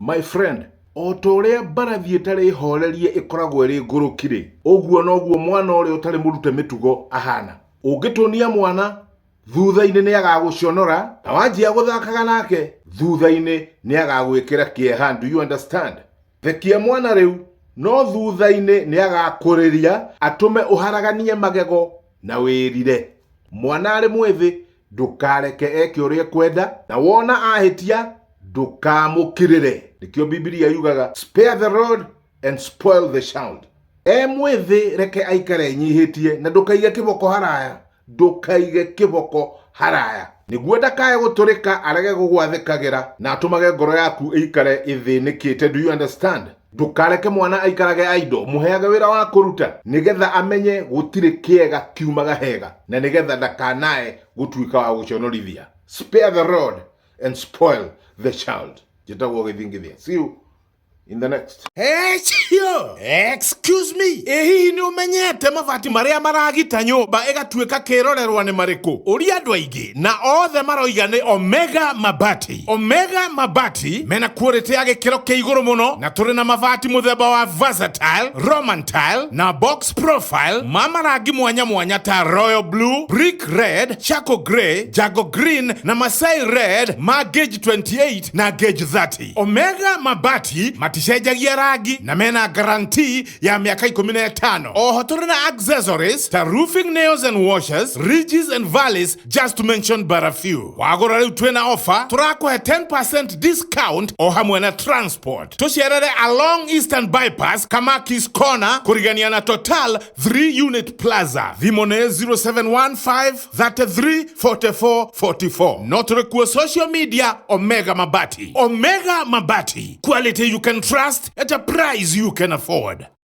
My friend, o ta ũrĩa mbarathi ĩtarĩ horerie ĩkoragwo ĩrĩ ngũrũki-rĩ, ũguo noguo mwana ũrĩa ũtarĩ mũrute mĩtugo ahana. Ũngĩtũnia mwana, thutha-inĩ nĩagagũconora, na wanjia gũthakaga nake, thutha-inĩ nĩagagwĩkĩra kĩeha. Do you understand? Thekia mwana rĩu, no thutha-inĩ nĩagakũrĩria, atũme ũharaganie magego na wĩrire. Mwana arĩ mwĩthĩ, ndũkareke eke ũrĩa kwenda, na wona ahĩtia, ndũkamũkĩrĩre. Nĩkĩo Biblia yugaga, spare the rod and spoil the child. Mwĩthĩ reke aikare nyihĩtie, na ndũkaige kĩboko haraya. Ndũkaige kĩboko haraya. Nĩguo ndakae gũtũrĩka arege gũgwathĩkagĩra, na atũmage ngoro yaku ĩikare ĩthĩnĩkĩte. Do you understand? Ndũkareke mwana aikarage idle, mũheage wĩra wa kũruta, nĩgetha amenye gũtirĩ kĩega kiumaga hega, na nĩgetha ndakanae gũtuĩka wa gũconorithia. Spare the rod and spoil the child. Jitagwo gĩthingithia. See you in the next. Chio! Excuse me. Hihi nĩ ũmenyete mabati marĩa maragita nyũmba ĩgatuĩka kĩrorerwa nĩ marĩkũ? Ũria andũ aingĩ na othe maroiga nĩ Omega Mabati. Omega Mabati mena quality ya gĩkĩro kĩa igũrũ mũno, na tũrĩ na mabati mũthemba wa versatile, Roman tile na box profile ma marangi mwanya mwanya ta royal blue, brick red, charcoal grey, jago green na masai red ma gauge 28 na gauge 30. Omega Mabati cenjagia rangi na mena guarantee ya miaka 15. Oho tũrĩ na accessories ta roofing nails and washers, ridges and valleys, just to mention but a few. Wagũra rĩu twĩna offer, tũrakũhe 10% discount o hamwe na transport. Tũcerere along Eastern Bypass, Kamakis Corner, kũrigania na Total 3 Unit Plaza. Thimũ nĩ 0715 33 44 44. No tũrĩ kuo social media Omega Mabati. Omega Mabati, quality you can trust at a price you can afford.